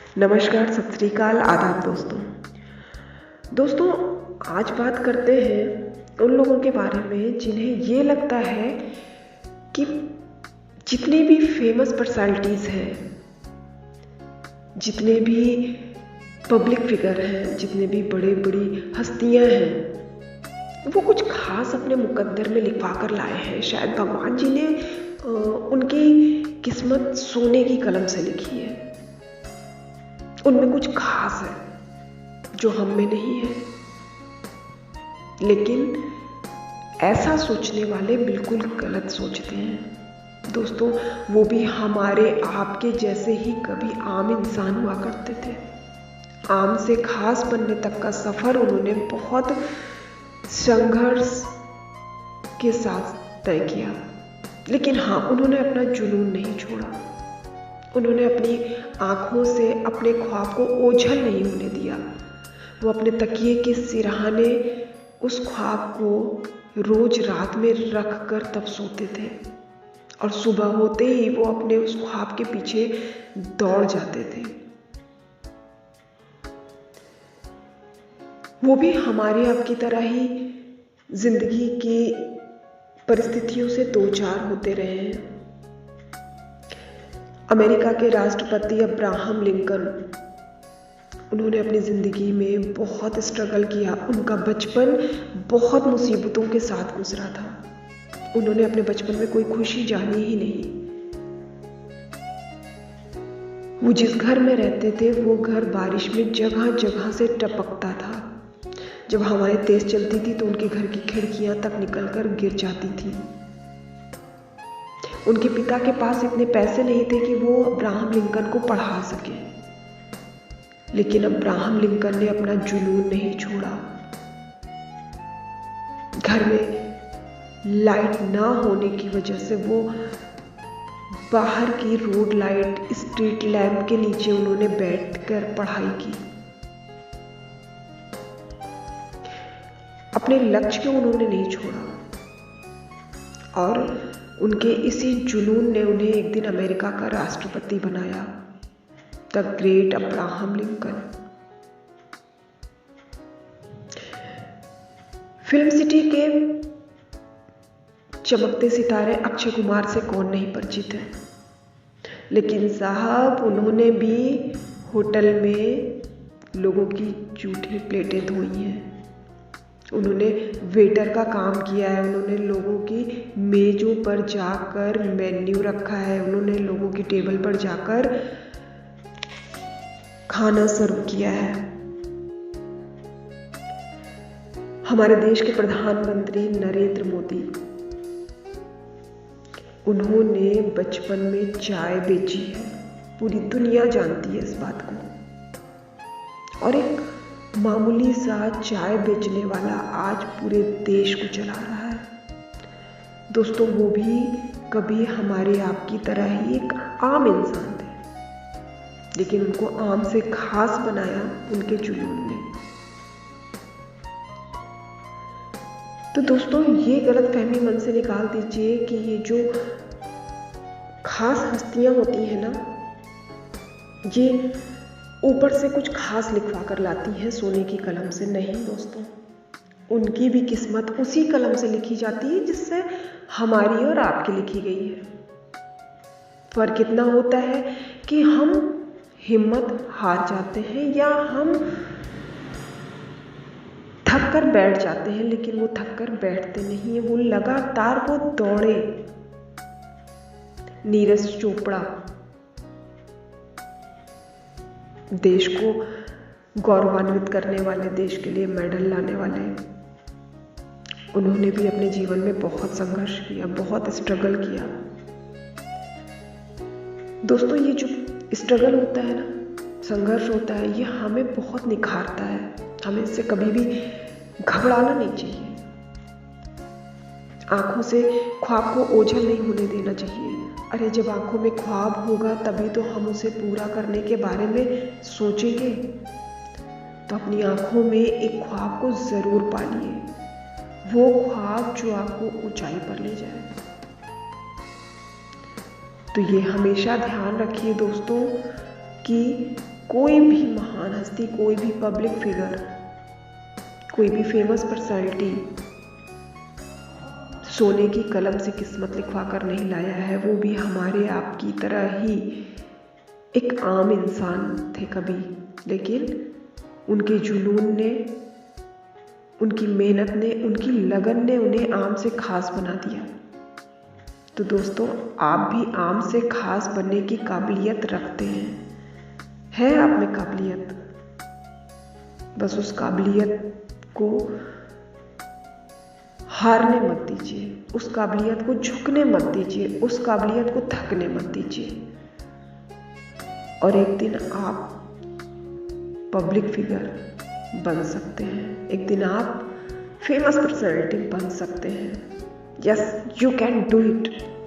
नमस्कार, सत श्री अकाल, आदाब दोस्तों। आज बात करते हैं उन लोगों के बारे में जिन्हें ये लगता है कि जितने भी फेमस पर्सनालिटीज़ हैं, जितने भी पब्लिक फिगर हैं, जितने भी बड़ी बड़ी हस्तियां हैं, वो कुछ खास अपने मुकद्दर में लिखवा कर लाए हैं। शायद भगवान जी ने उनकी किस्मत सोने की कलम से लिखी है। उनमें कुछ खास है जो हम में नहीं है। लेकिन ऐसा सोचने वाले बिल्कुल गलत सोचते हैं दोस्तों। वो भी हमारे आपके जैसे ही कभी आम इंसान हुआ करते थे। आम से खास बनने तक का सफर उन्होंने बहुत संघर्ष के साथ तय किया। लेकिन हाँ, उन्होंने अपना जुनून नहीं छोड़ा। उन्होंने अपनी आंखों से अपने ख्वाब को ओझल नहीं होने दिया। वो अपने तकिए के सिरहाने उस ख्वाब को रोज रात में रख कर तब सोते थे, और सुबह होते ही वो अपने उस ख्वाब के पीछे दौड़ जाते थे। वो भी हमारी आपकी तरह ही जिंदगी की परिस्थितियों से दो चार होते रहे हैं। अमेरिका के राष्ट्रपति अब्राहम लिंकन, उन्होंने अपनी ज़िंदगी में बहुत स्ट्रगल किया। उनका बचपन बहुत मुसीबतों के साथ गुजरा था। उन्होंने अपने बचपन में कोई खुशी जानी ही नहीं। वो जिस घर में रहते थे वो घर बारिश में जगह जगह से टपकता था। जब हवाएं तेज चलती थी तो उनके घर की खिड़कियां तक निकलकर गिर जाती थी। उनके पिता के पास इतने पैसे नहीं थे कि वो अब्राहम लिंकन को पढ़ा सके। लेकिन अब्राहम लिंकन ने अपना जुनून नहीं छोड़ा। घर में लाइट ना होने की वजह से वो बाहर की रोड लाइट, स्ट्रीट लैंप के नीचे उन्होंने बैठकर पढ़ाई की। अपने लक्ष्य को उन्होंने नहीं छोड़ा, और उनके इसी जुनून ने उन्हें एक दिन अमेरिका का राष्ट्रपति बनाया, the great Abraham Lincoln. Film city के चमकते सितारे अक्षय कुमार से कौन नहीं परिचित है। लेकिन साहब, उन्होंने भी होटल में लोगों की जूठी प्लेटें धोई हैं। उन्होंने वेटर का काम किया है। उन्होंने लोगों की मेजों पर जाकर मेन्यू रखा है। उन्होंने लोगों की टेबल पर जाकर खाना सर्व किया है। हमारे देश के प्रधानमंत्री नरेंद्र मोदी, उन्होंने बचपन में चाय बेची है। पूरी दुनिया जानती है इस बात को। और एक मामूली सा चाय बेचने वाला आज पूरे देश को चला रहा है। दोस्तों, वो भी कभी हमारे आपकी तरह ही एक आम इंसान थे, लेकिन उनको आम से खास बनाया उनके जुनून ने। तो दोस्तों, ये गलतफहमी मन से निकाल दीजिए कि ये जो खास हस्तियां होती हैं ना, ये ऊपर से कुछ खास लिखवा कर लाती हैं सोने की कलम से। नहीं दोस्तों, उनकी भी किस्मत उसी कलम से लिखी जाती है जिससे हमारी और आपकी लिखी गई है। फर्क इतना होता है कि हम हिम्मत हार जाते हैं या हम थक कर बैठ जाते हैं। लेकिन वो थक कर बैठते नहीं है, वो लगातार वो दौड़े। नीरज चोपड़ा, देश को गौरवान्वित करने वाले, देश के लिए मेडल लाने वाले, उन्होंने भी अपने जीवन में बहुत संघर्ष किया, बहुत स्ट्रगल किया। दोस्तों, ये जो स्ट्रगल होता है ना, संघर्ष होता है, ये हमें बहुत निखारता है। हमें इससे कभी भी घबराना नहीं चाहिए। आंखों से ख्वाब को ओझल नहीं होने देना चाहिए। अरे, जब आंखों में ख्वाब होगा तभी तो हम उसे पूरा करने के बारे में सोचेंगे। तो अपनी आंखों में एक ख्वाब को जरूर पालिए, वो ख्वाब जो आपको ऊंचाई पर ले जाए। तो ये हमेशा ध्यान रखिए दोस्तों कि कोई भी महान हस्ती, कोई भी पब्लिक फिगर, कोई भी फेमस पर्सनालिटी सोने की कलम से किस्मत लिखवा कर नहीं लाया है। वो भी हमारे आपकी तरह ही एक आम इंसान थे कभी, लेकिन उनके जुनून ने, उनकी मेहनत ने, उनकी लगन ने उन्हें आम से खास बना दिया। तो दोस्तों, आप भी आम से खास बनने की काबिलियत रखते हैं। है आप में काबिलियत, बस उस काबिलियत को हारने मत दीजिए, उस काबिलियत को झुकने मत दीजिए, उस काबिलियत को थकने मत दीजिए। और एक दिन आप पब्लिक फिगर बन सकते हैं, एक दिन आप फेमस पर्सनालिटी बन सकते हैं। Yes, you can do it.